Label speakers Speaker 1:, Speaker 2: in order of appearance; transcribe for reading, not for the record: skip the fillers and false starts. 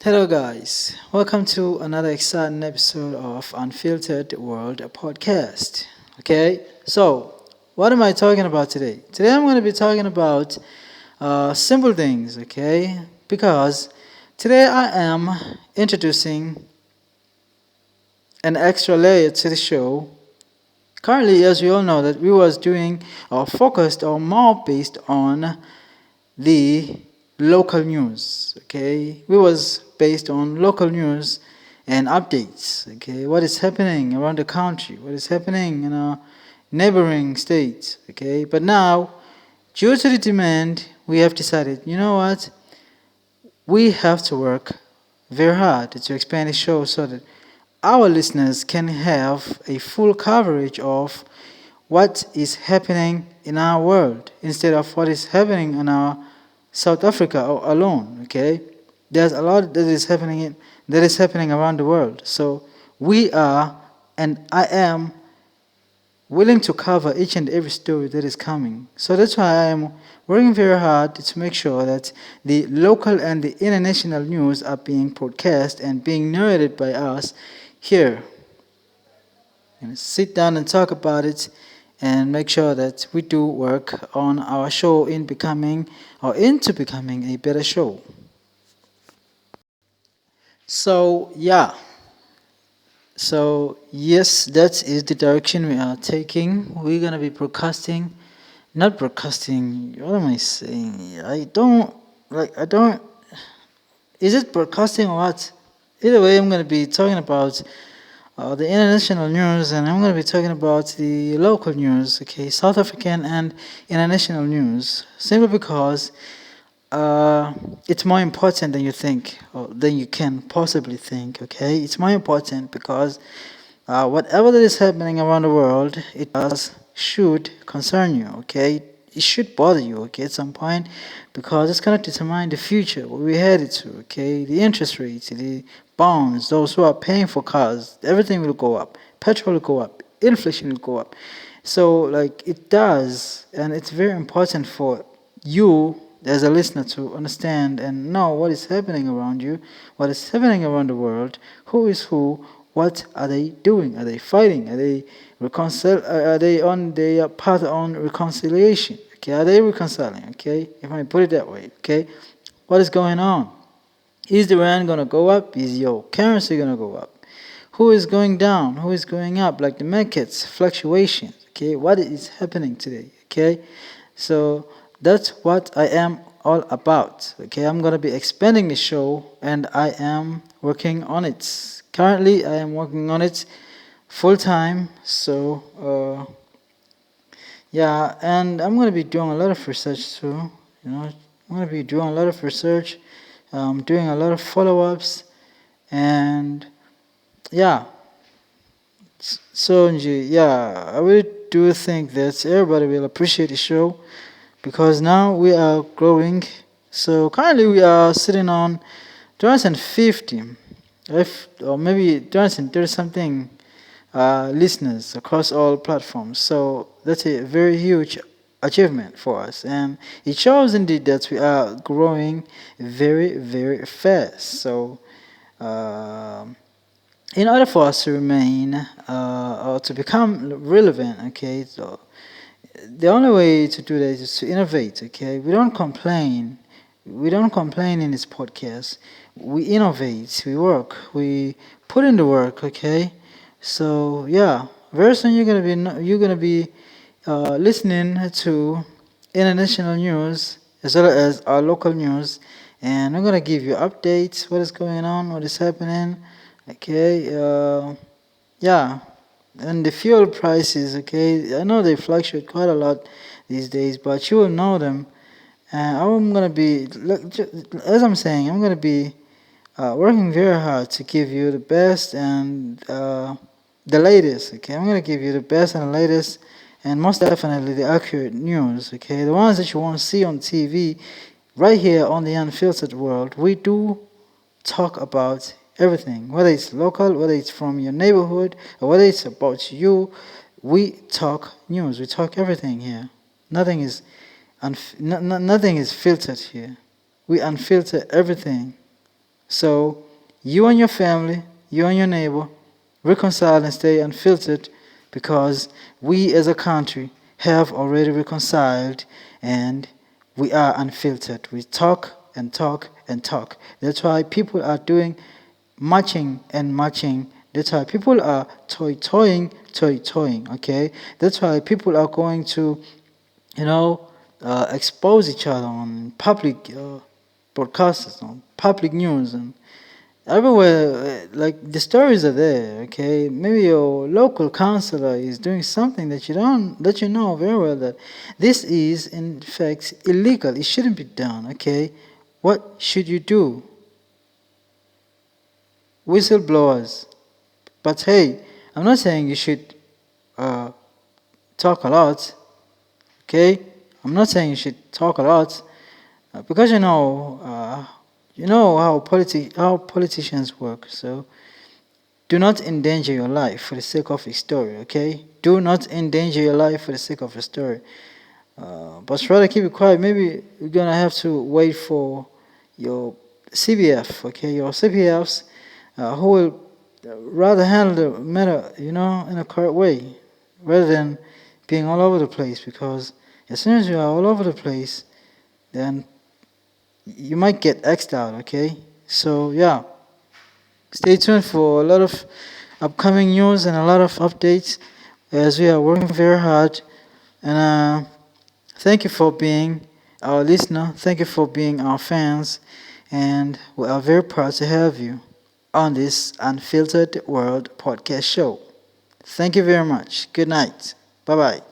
Speaker 1: Hello, guys. Welcome to another exciting episode of Unfiltered World podcast. Okay, so what am I talking about today? Today, I'm going to be talking about simple things. Okay, because today I am introducing an extra layer to the show. Currently, as we all know, that we was doing or focused or more based on the local news. Okay, we was based on local news and updates. Okay, what is happening around the country, what is happening in our neighboring states. Okay, but now, due to the demand, we have decided, you know what, we have to work very hard to expand the show so that our listeners can have a full coverage of what is happening in our world instead of what is happening in our South Africa alone. Okay, there's a lot that is happening around the world. So we are, and I am willing to cover each and every story that is coming. So that's why I am working very hard to make sure that the local and the international news are being broadcast and being narrated by us here. And sit down and talk about it and make sure that we do work on our show in becoming or into becoming a better show. So, yeah. So, yes, that is the direction we are taking. We're going to be broadcasting, not broadcasting. What am I saying? I don't, is it broadcasting or what? Either way, I'm going to be talking about the international news, and I'm going to be talking about the local news, okay, South African and international news, simply because it's more important than you think, or than you can possibly think, okay? It's more important because whatever that is happening around the world, it does should concern you, okay? It should bother you, okay, at some point, because it's going to determine the future, where we're headed to, okay? The interest rates, the bonds, those who are paying for cars, everything will go up. Petrol will go up. Inflation will go up. So, like, it does, and it's very important for you as a listener to understand and know what is happening around you, what is happening around the world, who is who, what are they doing? Are they fighting? Are they Are they on their path on reconciliation? Okay, are they reconciling? Okay, if I put it that way. Okay, what is going on? Is the rand gonna go up? Is your currency gonna go up? Who is going down? Who is going up? Like the markets, fluctuations. Okay, what is happening today? Okay, so that's what I am all about. Okay, I'm gonna be expanding the show, and I am working on it. Currently, I am working on it full time. So yeah, and I'm gonna be doing a lot of research too. You know, I'm gonna be doing a lot of research, doing a lot of follow-ups, and yeah. So yeah, I really do think that everybody will appreciate the show because now we are growing. So currently we are sitting on 250, if or maybe 230 something listeners across all platforms. So that's a very huge achievement for us, and it shows indeed that we are growing very, very fast. So, um in order for us to remain or to become relevant, okay, so the only way to do that is to innovate, okay? We don't complain in this podcast. We innovate, we work, we put in the work, okay? So yeah, very soon you're gonna be listening to international news as well as our local news, and I'm gonna give you updates, what is going on, what is happening, okay? Yeah, and the fuel prices, okay, I know they fluctuate quite a lot these days, but you will know them. And I'm gonna be, as I'm saying, I'm gonna be working very hard to give you the best and the latest. Okay, I'm gonna give you the best and the latest, and most definitely the accurate news. Okay, the ones that you won't see on TV, right here on the Unfiltered World. We do talk about everything, whether it's local, whether it's from your neighborhood, or whether it's about you. We talk news. We talk everything here. Nothing is nothing is filtered here. We unfilter everything. So you and your family, you and your neighbor, reconcile and stay unfiltered, because we as a country have already reconciled, and we are unfiltered. We talk and talk and talk. That's why people are doing marching and marching. That's why people are toying, okay? That's why people are going to, you know, expose each other on public broadcasts, on public news, and everywhere. Like, the stories are there, okay? Maybe your local councillor is doing something that you know very well that this is in fact illegal. It shouldn't be done, okay? What should you do? Whistleblowers. But hey, I'm not saying you should uh, talk a lot, okay? I'm not saying you should talk a lot, because you know how politicians work. So do not endanger your life for the sake of a story, okay? Do not endanger your life for the sake of a story. But rather keep it quiet. Maybe you're gonna have to wait for your CBF, okay? Your CPFs, who will rather handle the matter, in a correct way, rather than being all over the place. Because as soon as you are all over the place, then you might get X'd out, okay? So yeah, stay tuned for a lot of upcoming news and a lot of updates, as we are working very hard. And thank you for being our listener. Thank you for being our fans. And we are very proud to have you on this Unfiltered World podcast show. Thank you very much. Good night. Bye bye.